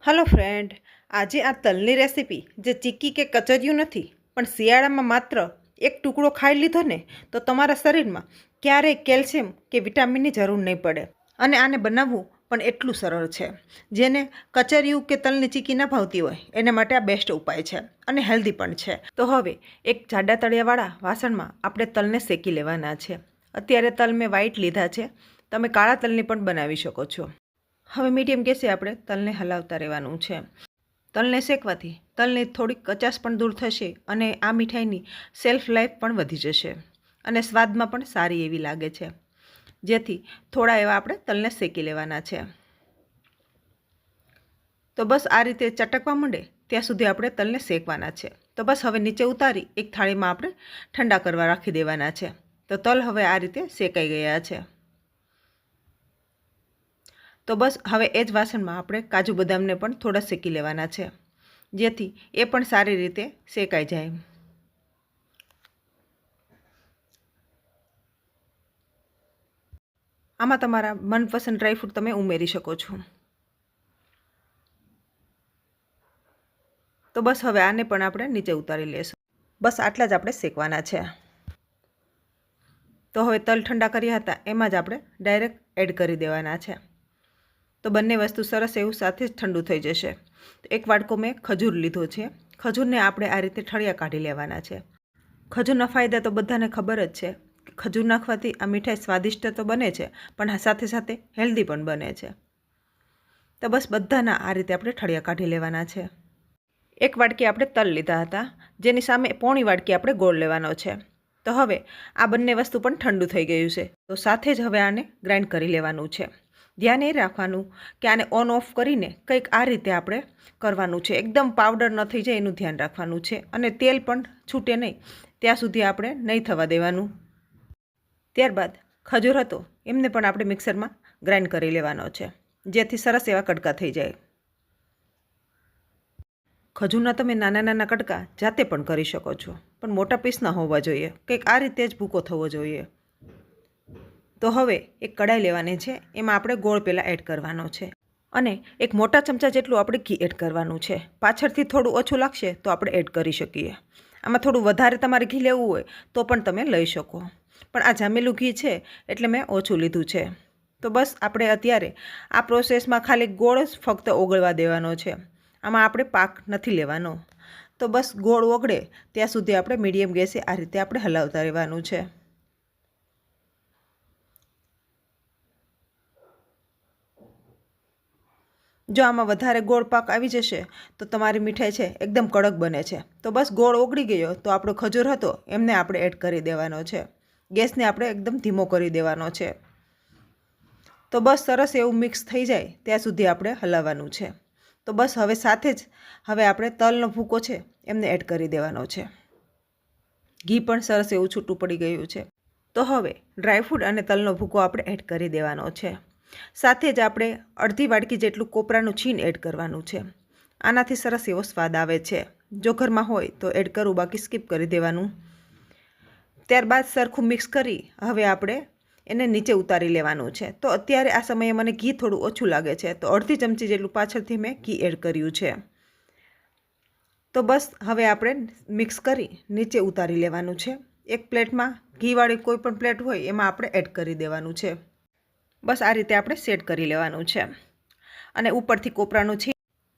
Hello friend, આજે આ તલની recipe જે ચીક્કી કે કચરિયું નથી પણ શિયાળામાં માત્ર એક ટુકડો ખાઈ લીધો ને તો તમારા શરીરમાં ક્યારેય કેલ્શિયમ કે વિટામિનની જરૂર નહીં પડે. અને આને બનાવવું પણ એટલું સરળ છે. જેને કચરિયું કે તલની ચીક્કી ના ભાવતી હોય એના માટે આ બેસ્ટ ઉપાય છે અને હેલ્ધી પણ છે. તો હવે એક જાડા તળિયાવાળા વાસણમાં આપણે તલને શેકી લેવાના છે. અત્યારે તલ મેં વ્હાઈટ લીધા છે, તમે કાળા તલની પણ બનાવી શકો છો. હવે મીડિયમ ગેસે આપણે તલને હલાવતા રહેવાનું છે. તલને શેકવાથી તલની થોડીક કચાશ પણ દૂર થશે અને આ મીઠાઈની શેલ્ફ લાઈફ પણ વધી જશે અને સ્વાદમાં પણ સારી એવી લાગે છે. જેથી થોડા એવા આપણે તલને શેકી લેવાના છે. તો બસ આ રીતે ચટકવા માંડે ત્યાં સુધી આપણે તલને શેકવાના છે. તો બસ હવે નીચે ઉતારી એક થાળીમાં આપણે ઠંડા કરવા રાખી દેવાના છે. તો તલ હવે આ રીતે શેકાઈ ગયા છે. તો બસ હવે એ જ વાસણમાં આપણે કાજુ બદામને પણ થોડા શેકી લેવાના છે, જેથી એ પણ સારી રીતે શેકાઈ જાય. આમાં તમારા મનપસંદ ડ્રાયફ્રૂટ તમે ઉમેરી શકો છો. તો બસ હવે આને પણ આપણે નીચે ઉતારી લેશું. બસ આટલા જ આપણે શેકવાના છે. તો હવે તલ ઠંડા કર્યા હતા એમાં જ આપણે ડાયરેક્ટ એડ કરી દેવાના છે. તો બંને વસ્તુ સરસ એવું સાથે જ ઠંડુ થઈ જશે. એક વાટકો મેં ખજૂર લીધો છે. ખજૂરને આપણે આ રીતે ઠળિયા કાઢી લેવાના છે. ખજૂરના ફાયદા તો બધાને ખબર જ છે. ખજૂર નાખવાથી આ મીઠાઈ સ્વાદિષ્ટ તો બને છે, પણ સાથે સાથે હેલ્ધી પણ બને છે. તો બસ બધાના આ રીતે આપણે ઠળિયા કાઢી લેવાના છે. એક વાટકી આપણે તલ લીધા હતા, જેની સામે પોણી વાટકી આપણે ગોળ લેવાનો છે. તો હવે આ બંને વસ્તુ પણ ઠંડુ થઈ ગયું છે. તો સાથે જ હવે આને ગ્રાઇન્ડ કરી લેવાનું છે. ધ્યાન એ રાખવાનું કે આને ઓન ઓફ કરીને કંઈક આ રીતે આપણે કરવાનું છે. એકદમ પાવડર ન થઈ જાય એનું ધ્યાન રાખવાનું છે. અને તેલ પણ છૂટે નહીં ત્યાં સુધી આપણે નહીં થવા દેવાનું. ત્યારબાદ ખજૂર હતો એમને પણ આપણે મિક્સરમાં ગ્રાઇન્ડ કરી લેવાનો છે, જેથી સરસ એવા કડકા થઈ જાય. ખજૂરના તમે નાના નાના કટકા જાતે પણ કરી શકો છો, પણ મોટા પીસ ના હોવા જોઈએ. કંઈક આ રીતે જ ભૂકો થવો જોઈએ. તો હવે એક કડાઈ લેવાની છે, એમાં આપણે ગોળ પહેલાં એડ કરવાનો છે અને એક મોટા ચમચા જેટલું આપણે ઘી એડ કરવાનું છે. પાછળથી થોડું ઓછું લાગશે તો આપણે એડ કરી શકીએ. આમાં થોડું વધારે તમારે ઘી લેવું હોય તો પણ તમે લઈ શકો, પણ આ જામેલું ઘી છે એટલે મેં ઓછું લીધું છે. તો બસ આપણે અત્યારે આ પ્રોસેસમાં ખાલી ગોળ જ ફક્ત ઓગળવા દેવાનો છે. આમાં આપણે પાક નથી લેવાનો. તો બસ ગોળ ઓગળે ત્યાં સુધી આપણે મીડિયમ ગેસે આ રીતે આપણે હલાવતા રહેવાનું છે. જો આમાં વધારે ગોળ પાક આવી જશે તો તમારી મીઠાઈ છે એકદમ કડક બને છે. તો બસ ગોળ ઓગળી ગયો તો આપણો ખજૂર હતો એમને આપણે એડ કરી દેવાનો છે. ગેસને આપણે એકદમ ધીમો કરી દેવાનો છે. તો બસ સરસ એવું મિક્સ થઈ જાય ત્યાં સુધી આપણે હલાવવાનું છે. તો બસ હવે સાથે જ હવે આપણે તલનો ભૂકો છે એમને એડ કરી દેવાનો છે. ઘી પણ સરસ એવું છૂટું પડી ગયું છે. તો હવે ડ્રાયફ્રૂટ અને તલનો ભૂકો આપણે એડ કરી દેવાનો છે. સાથે જ આપણે અડધી વાટકી જેટલું કોપરાનું છીણ એડ કરવાનું છે. આનાથી સરસ એવો સ્વાદ આવે છે. જો ઘરમાં હોય તો એડ કરવું, બાકી સ્કીપ કરી દેવાનું. ત્યારબાદ સરખું મિક્સ કરી હવે આપણે એને નીચે ઉતારી લેવાનું છે. તો અત્યારે આ સમયે મને ઘી થોડું ઓછું લાગે છે, તો અડધી ચમચી જેટલું પાછળથી મેં ઘી એડ કર્યું છે. તો બસ હવે આપણે મિક્સ કરી નીચે ઉતારી લેવાનું છે. એક પ્લેટમાં ઘીવાળી કોઈ પણ પ્લેટ હોય એમાં આપણે એડ કરી દેવાનું છે. બસ આ રીતે આપણે સેટ કરી લેવાનું છે. અને ઉપરથી કોપરાનું છે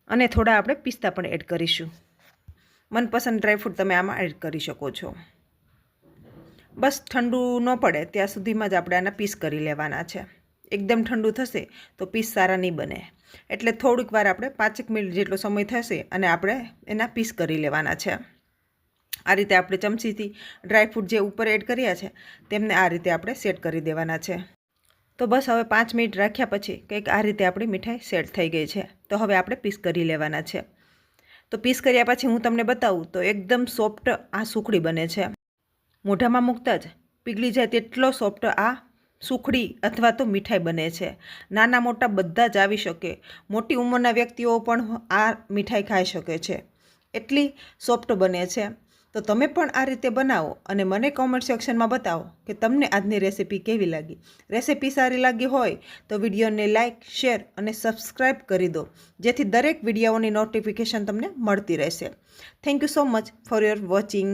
અને થોડા આપણે પિસ્તા પણ એડ કરીશું. મનપસંદ ડ્રાયફ્રૂટ તમે આમાં એડ કરી શકો છો. બસ ઠંડુ ન પડે ત્યાં સુધીમાં જ આપણે આના પીસ કરી લેવાના છે. એકદમ ઠંડુ થશે તો પીસ સારા નહીં બને. એટલે થોડીક વાર આપણે 5 મિનિટ જેટલો સમય થશે અને આપણે એના પીસ કરી લેવાના છે. આ રીતે આપણે ચમચીથી ડ્રાયફ્રૂટ જે ઉપર એડ કર્યા છે તેમને આ રીતે આપણે સેટ કરી દેવાના છે. તો બસ હવે 5 મિનિટ રાખ્યા પછી કંઈક આ રીતે આપણી મીઠાઈ સેટ થઈ ગઈ છે. તો હવે આપણે પીસ કરી લેવાના છે. તો પીસ કર્યા પછી હું તમને બતાવું તો એકદમ સોફ્ટ આ સુખડી બને છે. મોઢામાં મૂકતા જ પીગળી જાય તેટલો સોફ્ટ આ સુખડી અથવા તો મીઠાઈ બને છે. નાના મોટા બધા જ આવી શકે. મોટી ઉંમરના વ્યક્તિઓ પણ આ મીઠાઈ ખાઈ શકે છે. એટલી સોફ્ટ બને છે. તો તો તમે પણ આ રીતે બનાવો અને મને કોમેન્ટ સેક્શનમાં બતાવો કે તમને આજની રેસીપી કેવી લાગી. રેસીપી સારી લાગી હોય તો વિડીયોને લાઇક, શેર અને સબસ્ક્રાઈબ કરી દો, જેથી દરેક વિડીયોની નોટિફિકેશન તમને મળતી રહેશે. Thank you so much for your watching.